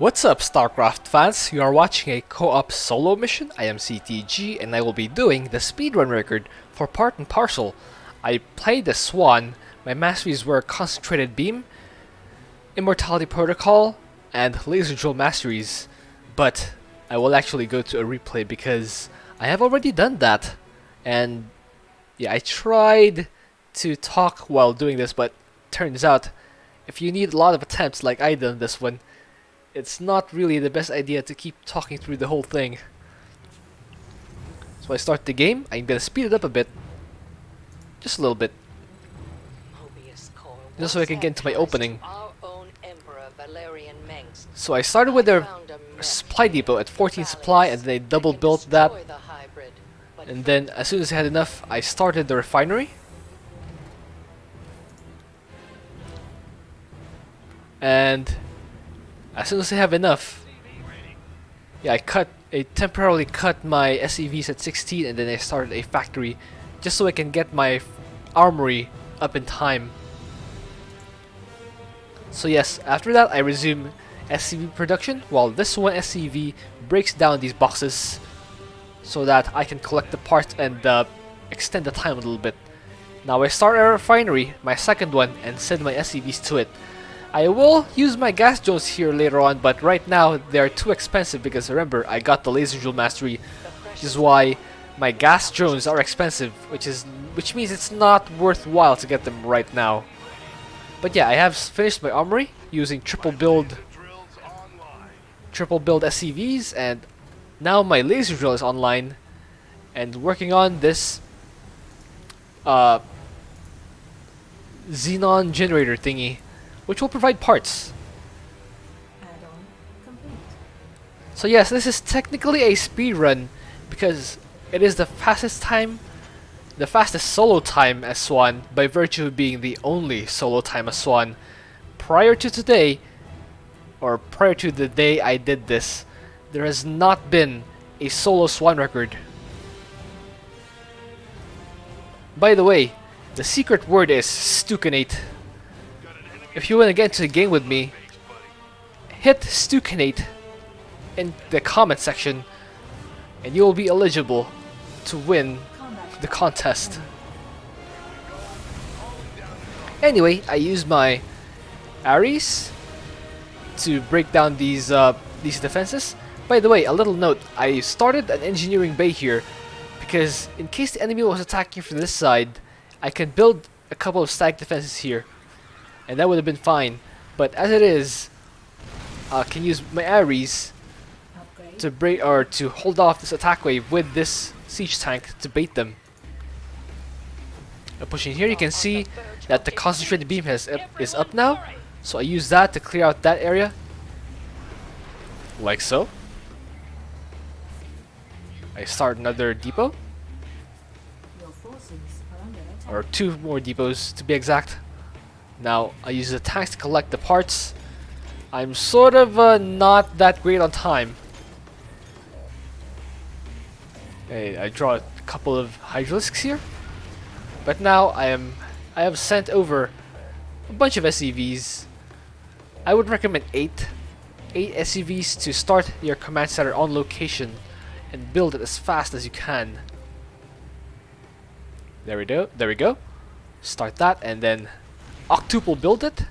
What's up, Starcraft fans? You are watching a co-op solo mission. I am CTG and I will be doing the speedrun record for Part and Parcel. I played the Swann. My masteries were Concentrated Beam, Immortality Protocol, and Laser Drill masteries. But I will actually go to a replay because I have already done that. And yeah, I tried to talk while doing this, but turns out if you need a lot of attempts like I did on this one, it's not really the best idea to keep talking through the whole thing. So I start the game. I'm gonna speed it up a bit. Just a little bit. Just so I can get into my opening. So I started with their supply depot at 14 supply and they double built that. And then as soon as I had enough, I started the refinery. And as soon as I have enough, yeah, I temporarily cut my SEVs at 16 and then I started a factory just so I can get my armory up in time. So yes, after that I resume SCV production while this one SCV breaks down these boxes so that I can collect the parts and extend the time a little bit. Now I start a refinery, my second one, and send my SCVs to it. I will use my gas drones here later on, but right now they are too expensive because remember I got the laser drill mastery, which is why my gas drones are expensive, which means it's not worthwhile to get them right now. But yeah, I have finished my armory using triple build SCVs, and now my laser drill is online and working on this xenon generator thingy, which will provide parts. So yes, this is technically a speed run because it is the fastest solo time as Swann by virtue of being the only solo time as Swann. Prior to today, or prior to the day I did this, there has not been a solo Swann record. By the way, the secret word is Stukinate. If you want to get into the game with me, hit Stukinate in the comment section and you will be eligible to win the contest. Anyway, I use my Ares to break down these defenses. By the way, a little note, I started an engineering bay here because in case the enemy was attacking from this side, I can build a couple of static defenses here. And that would have been fine, but as it is, I can use my Ares to break or to hold off this attack wave with this siege tank to bait them. By pushing here, you can see that the concentrated beam is up now, so I use that to clear out that area, like so. I start another depot, or two more depots to be exact. Now, I use the tanks to collect the parts. I'm sort of not that great on time. Hey, I draw a couple of hydralisks here. But now I have sent over a bunch of SCVs. I would recommend 8 SCVs to start your command center on location and build it as fast as you can. There we go. Start that and then octuple build it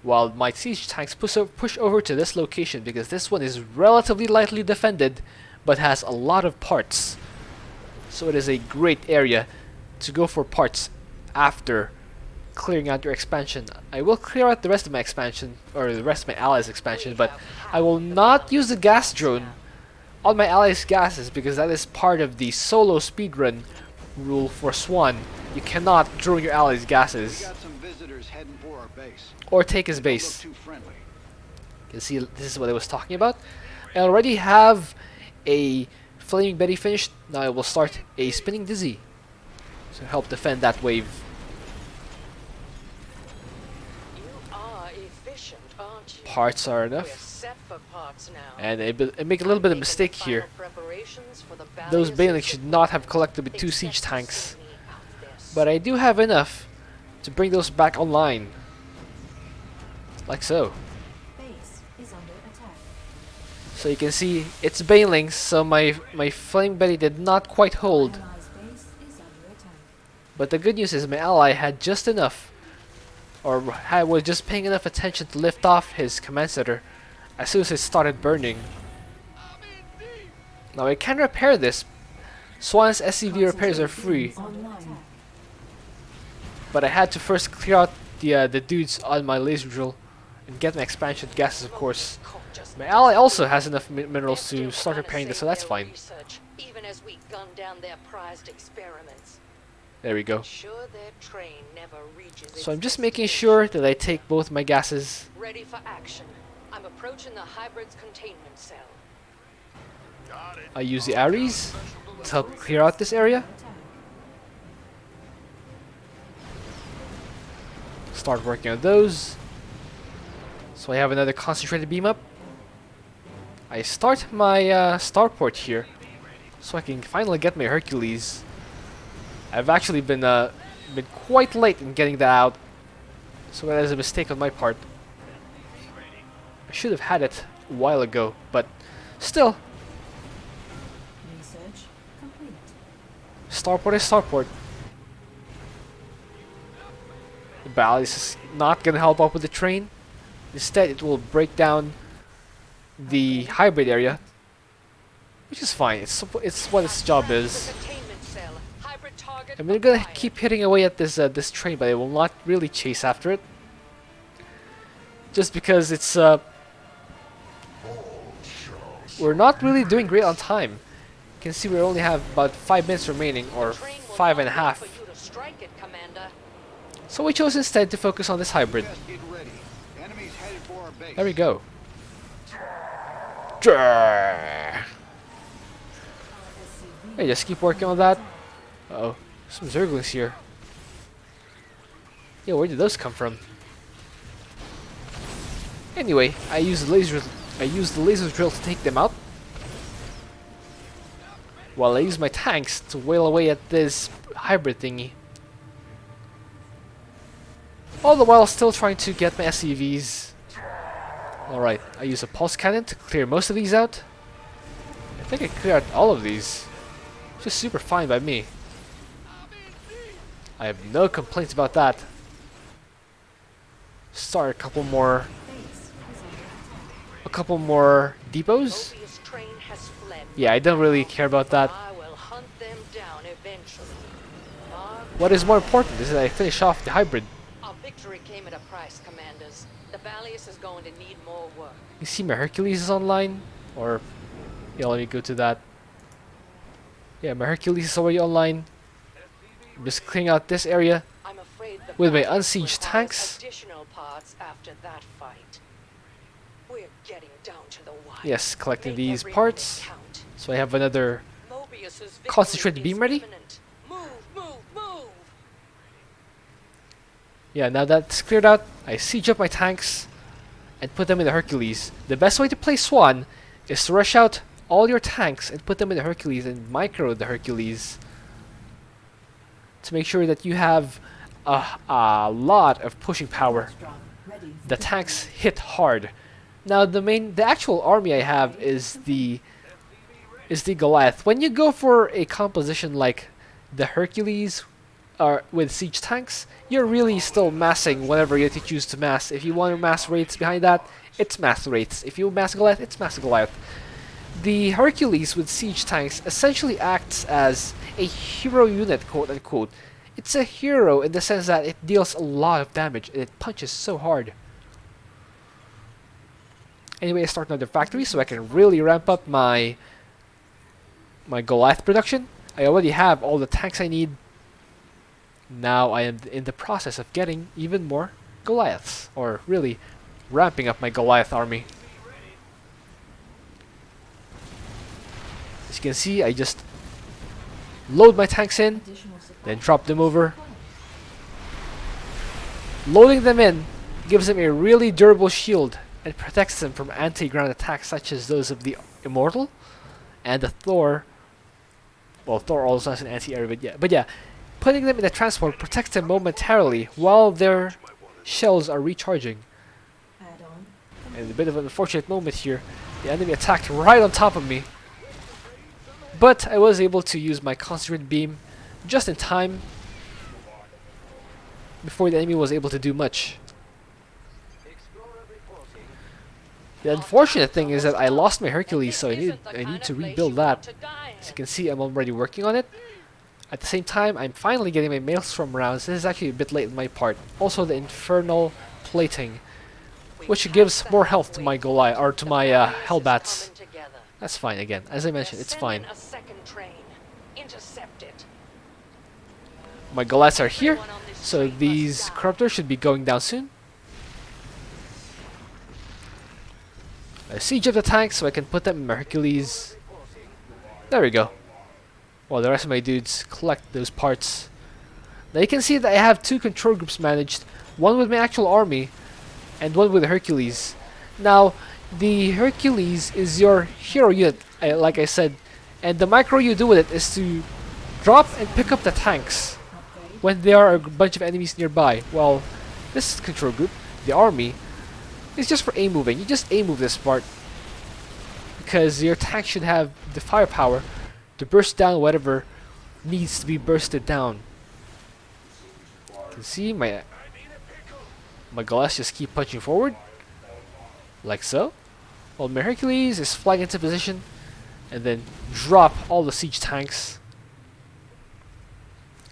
while my siege tanks push over to this location because this one is relatively lightly defended but has a lot of parts, so it is a great area to go for parts after clearing out your expansion. I will clear out the rest of my expansion, or the rest of my allies expansion, but I will not use the gas drone on my allies gases because that is part of the solo speedrun rule for Swann. You cannot drone your allies' gases or take his base. You can see this is what I was talking about. I already have a Flaming Betty finished. Now I will start a Spinning Dizzy to help defend that wave. Parts are enough. And I make a little bit of mistake here. Those Bailings should not have collected with 2 siege tanks. But I do have enough to bring those back online. Like so. So you can see it's bailing, so my flame belly did not quite hold. But the good news is my ally had just enough, or was just paying enough attention to lift off his command center as soon as it started burning. Now I can repair this. Swann's SCV repairs are free, but I had to first clear out the dudes on my laser drill and get my expansion gases, of course. My ally also has enough minerals to start repairing this, so that's fine. Even as we gun down their prized experiments. There we go. Sure their train never reaches So I'm just making sure that I take both my gases. Ready for action. I'm approaching the hybrid's containment cell. I use the Ares to help clear out this area. Start working on those. So I have another concentrated beam up. I start my starport here, so I can finally get my Hercules. I've actually been quite late in getting that out, so that is a mistake on my part. I should have had it a while ago, but still. Research complete. Starport is starport. The ballast is not gonna help out with the train. Instead, it will break down the hybrid area, which is fine. It's what its job is. And we're gonna keep hitting away at this train, but I will not really chase after it, just because it's we're not really doing great on time. You can see we only have about 5 minutes remaining, or 5.5. So we chose instead to focus on this hybrid. There we go. Hey, just keep working on that. Uh-oh, some Zerglings here. Yeah, where did those come from? Anyway, I used the laser drill to take them out, while I use my tanks to wail away at this hybrid thingy. All the while still trying to get my SCVs. Alright, I use a pulse cannon to clear most of these out. I think I cleared out all of these. Just super fine by me. I have no complaints about that. Start a couple more depots. Yeah, I don't really care about that. What is more important is that I finish off the hybrid. Our victory came at a price, commanders. The Valius is going to need more work. You see my Hercules is online? Or, yeah, let me go to that. Yeah, my Hercules is already online. I'm just clearing out this area I'm afraid the with my Valius unsieged will tanks. have additional parts after that fight. We're getting down to the wire. Yes, collecting Make these every parts. minute count. So I have another Mobius's victory concentrated is beam ready. imminent. Move, move, move! Yeah, now that's cleared out, I siege up my tanks and put them in the Hercules. The best way to play Swann is to rush out all your tanks and put them in the Hercules and micro the Hercules to make sure that you have a lot of pushing power. The tanks hit hard. Now the actual army I have is the Goliath. When you go for a composition like the Hercules with siege tanks, you're really still massing whatever you choose to mass. If you want to mass Wraiths behind that, it's mass Wraiths. If you mass Goliath, it's mass Goliath. The Hercules with siege tanks essentially acts as a hero unit, quote unquote. It's a hero in the sense that it deals a lot of damage and it punches so hard. Anyway, I start another factory so I can really ramp up my Goliath production. I already have all the tanks I need. Now I am in the process of getting even more Goliaths, or really ramping up my Goliath army. As you can see, I just load my tanks in, then drop them over. Loading them in gives them a really durable shield and protects them from anti-ground attacks such as those of the Immortal and the Thor. Well, Thor also has an anti-air, but yeah, putting them in the transport protects them momentarily while their shells are recharging. And a bit of an unfortunate moment here. The enemy attacked right on top of me. But I was able to use my concentrated beam just in time before the enemy was able to do much. The unfortunate thing is that I lost my Hercules, so I need to rebuild that. As you can see, I'm already working on it. At the same time, I'm finally getting my Maelstrom rounds. This is actually a bit late on my part. Also, the Infernal Plating, which gives more health to my Goliath, or to my Hellbats. That's fine again. As I mentioned, it's fine. My Goliaths are here, so these Corruptors should be going down soon. I siege up the tanks so I can put them in my Hercules. There we go. While the rest of my dudes collect those parts. Now you can see that I have two control groups managed. One with my actual army, and one with Hercules. Now, the Hercules is your hero unit, like I said. And the micro you do with it is to drop and pick up the tanks when there are a bunch of enemies nearby. Well, this control group, the army, is just for aim moving. You just aim move this part, because your tank should have the firepower to burst down whatever needs to be bursted down. You can see my Goliaths just keep punching forward, like so, while my Hercules is flying into position, and then drop all the siege tanks.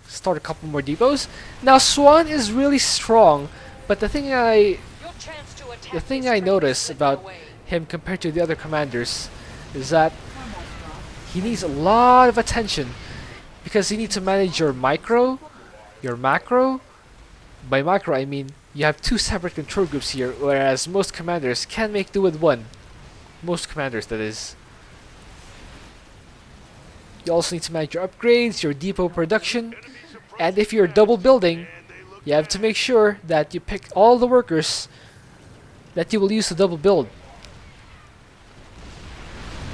Start a couple more depots. Now Swann is really strong, but the thing I notice about him compared to the other commanders is that he needs a lot of attention, because you need to manage your micro, your macro. By macro I mean you have two separate control groups here, whereas most commanders can make do with one. Most commanders, that is. You also need to manage your upgrades, your depot production, and if you're double building, you have to make sure that you pick all the workers that you will use to double build.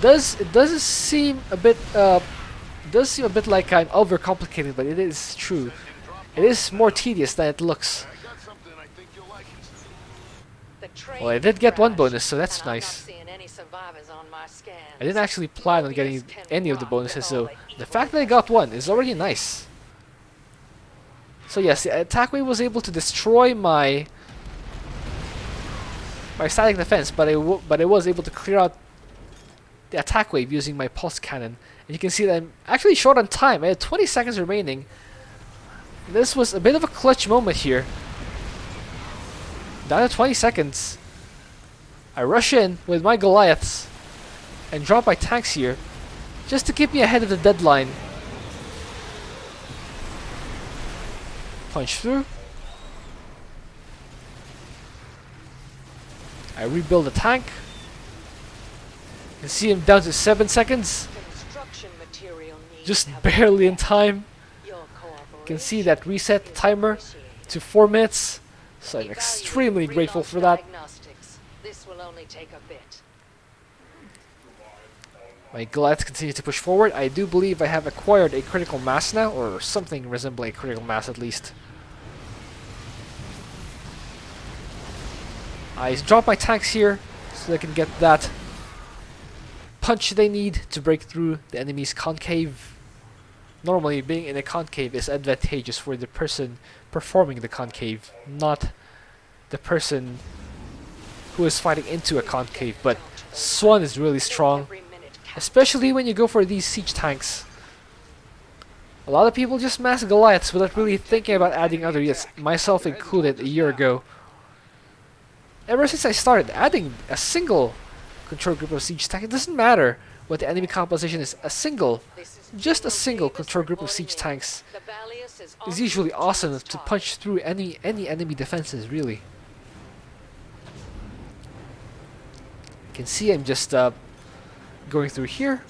It does seem a bit like I'm overcomplicating, but it is true. It is more tedious than it looks. Well, I did get one bonus, so that's nice. I didn't actually plan on getting any of the bonuses, so the fact that I got one is already nice. So yes, the attack wave was able to destroy my static defense, but I was able to clear out the attack wave using my pulse cannon. And you can see that I'm actually short on time. I had 20 seconds remaining. This was a bit of a clutch moment here. Down to 20 seconds. I rush in with my Goliaths and drop my tanks here just to keep me ahead of the deadline. Punch through. I rebuild the tank. You can see him down to 7 seconds. Just barely in time. You can see that reset the timer to 4 minutes. So I'm extremely grateful for that. My Goliaths continue to push forward. I do believe I have acquired a critical mass now, or something resembling a critical mass at least. I drop my tanks here so they can get that punch they need to break through the enemy's concave. Normally, being in a concave is advantageous for the person performing the concave, not the person who is fighting into a concave. But Swann is really strong, especially when you go for these siege tanks. A lot of people just mass Goliaths without really thinking about adding other units, myself included a year ago. Ever since I started adding a single control group of siege tanks, it doesn't matter what the enemy composition is, just a single control group of siege tanks is usually awesome to punch through any enemy defenses, really. You can see I'm just going through here,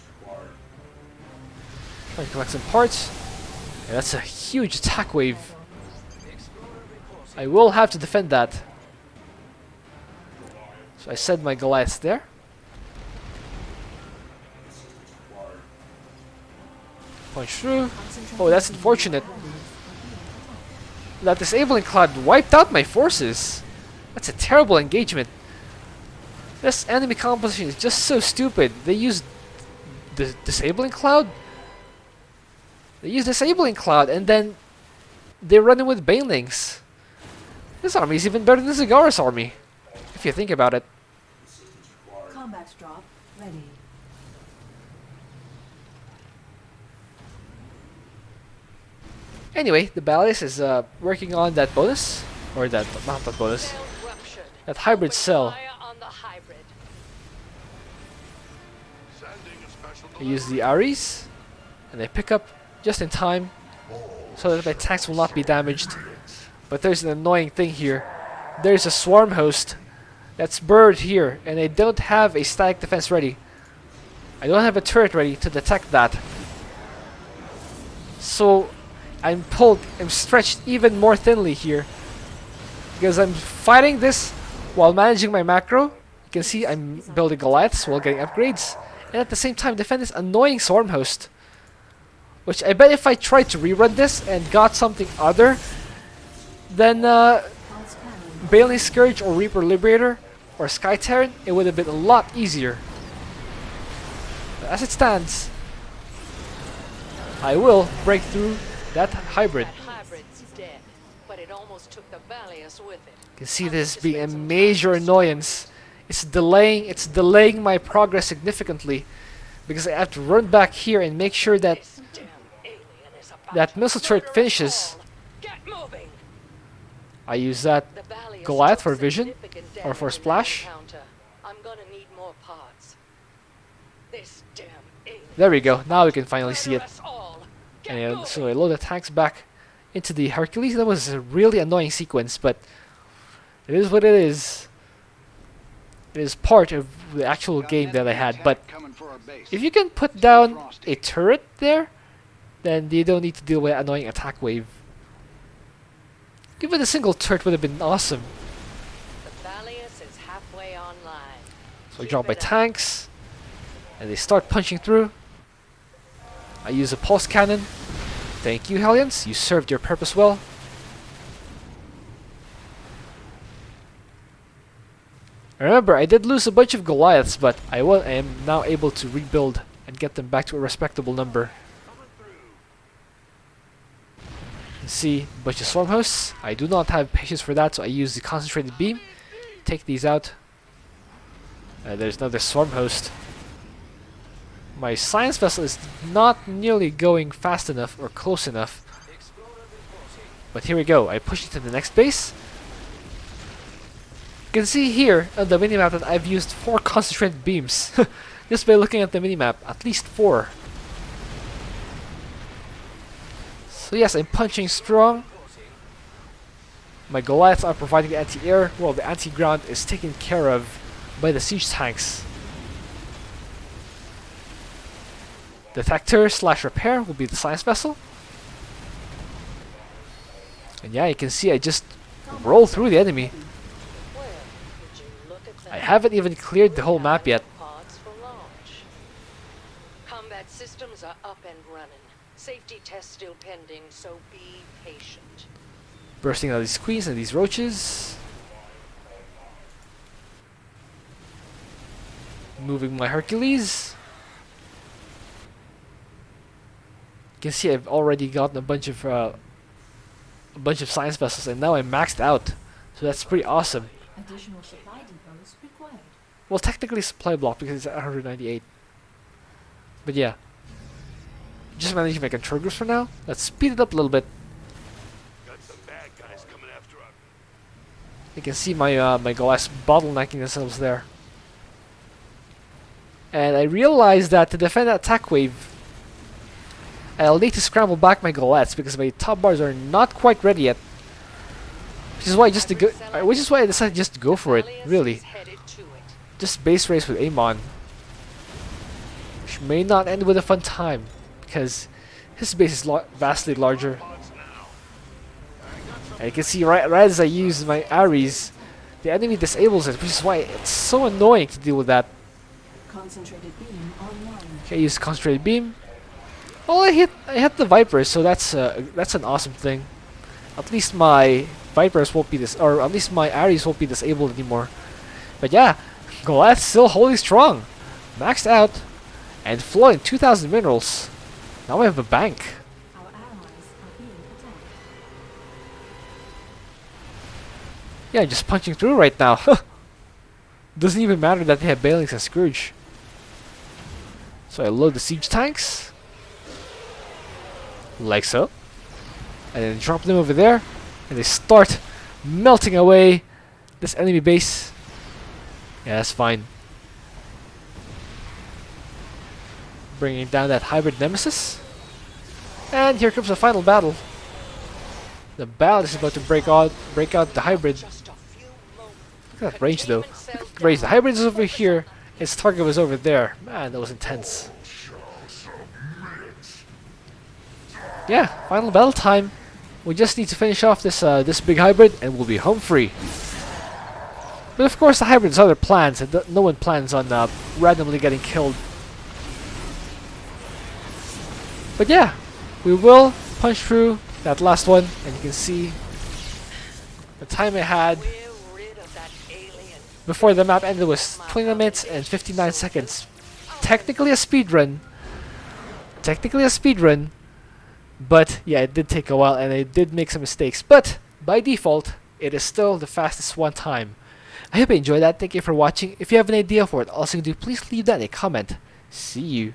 trying to collect some parts. And that's a huge attack wave. I will have to defend that. So I send my Goliaths there. Punch through. Oh, that's unfortunate. That disabling cloud wiped out my forces. That's a terrible engagement. This enemy composition is just so stupid. They use the disabling cloud. They use disabling cloud, and then they run in with banelings. This army is even better than Zagara's army, if you think about it. Combat drop ready. Anyway, the Ballis is working on that bonus, or that not that bonus, Cell ruptured. that hybrid cell. Fire on the hybrid. I use the Ares, and I pick up just in time, so that my tanks will not be damaged. But there's an annoying thing here. There's a swarm host that's buried here, and I don't have a static defense ready. I don't have a turret ready to detect that. So I'm stretched even more thinly here. Because I'm fighting this while managing my macro. You can see I'm building Goliaths while getting upgrades. And at the same time defend this annoying swarm host. Which I bet if I tried to rerun this and got something other than Bailey Scourge or Reaper Liberator or Sky Terran, it would have been a lot easier. But as it stands, I will break through that hybrid. That hybrid's dead, but it almost took the Valius with it. You can see this being a major annoyance. It's delaying my progress significantly because I have to run back here and make sure that This damn alien is about that to missile turret murder us finishes. all. Get moving. I use that The Valius Goliath took for vision significant or for damage in that splash. encounter. I'm gonna need more parts. This damn alien There we go. Now we can finally see it. murder us all. Get And moving. so I load the tanks back into the Hercules. That was a really annoying sequence, but it is what it is. It is part of the actual game that I had. But if you can put down a turret there, then you don't need to deal with annoying attack wave. Even a single turret would have been awesome. The Valius is halfway online. So I drop my tanks, and they start punching through. I use a pulse cannon. Thank you, Hellions. You served your purpose well. Remember, I did lose a bunch of Goliaths, but I am now able to rebuild and get them back to a respectable number. You see, a bunch of swarm hosts. I do not have patience for that, so I use the concentrated beam. Take these out. There's another swarm host. My science vessel is not nearly going fast enough or close enough. But here we go. I push it to the next base. You can see here on the minimap that I've used 4 concentrated beams. Just by looking at the minimap, at least 4. So yes, I'm punching strong. My Goliaths are providing the anti-air, while the anti-ground is taken care of by the siege tanks. Detector / repair will be the science vessel. And yeah, you can see I just roll through the enemy. Well, would you look at that? I haven't even cleared the whole map yet. Pods for launch. Combat systems are up and running. Safety tests still pending, so be patient. Bursting out these queens and these roaches. Moving my Hercules. You can see I've already gotten a bunch of science vessels, and now I'm maxed out. So that's pretty awesome. Additional supply depots required. Well, technically supply block because it's at 198. But yeah. Just managing my control groups for now. Let's speed it up a little bit. Got some bad guys coming after us. You can see my my Goliaths bottlenecking themselves there. And I realized that to defend that attack wave, I'll need to scramble back my Goliaths because my top bars are not quite ready yet. Which is why I decided just to go for it, Valius really. is headed to it. Just base race with Amon. Which may not end with a fun time, because his base is vastly larger. And you can see right as I use my Ares, the enemy disables it, which is why it's so annoying to deal with that. Concentrated beam online. Okay, I use concentrated beam. Well, I hit the Vipers, so that's an awesome thing. At least my Vipers won't be or at least my Ares won't be disabled anymore. But yeah, Goliath's still holding strong. Maxed out. And flowing 2,000 minerals. Now we have a bank. Our allies are being attacked. Yeah, just punching through right now. Doesn't even matter that they have Balings and Scourge. So I load the siege tanks. Like so. And then drop them over there. And they start melting away this enemy base. Yeah, that's fine. Bringing down that hybrid nemesis. And here comes the final battle. The battle is about to break out the hybrid. Just a few moments. Look at that range though. Look at the range. The hybrid is over here. Its target was over there. Man, that was intense. Yeah, final battle time. We just need to finish off this this big hybrid and we'll be home free. But of course the hybrid has other plans and no one plans on randomly getting killed. But yeah, we will punch through that last one and you can see the time I had We're rid of that alien. before the map ended was 29 minutes and 59 seconds. Technically a speedrun. But yeah, it did take a while and I did make some mistakes. But by default, it is still the fastest one time. I hope you enjoyed that. Thank you for watching. If you have an idea for what else you can do, please leave that in a comment. See you.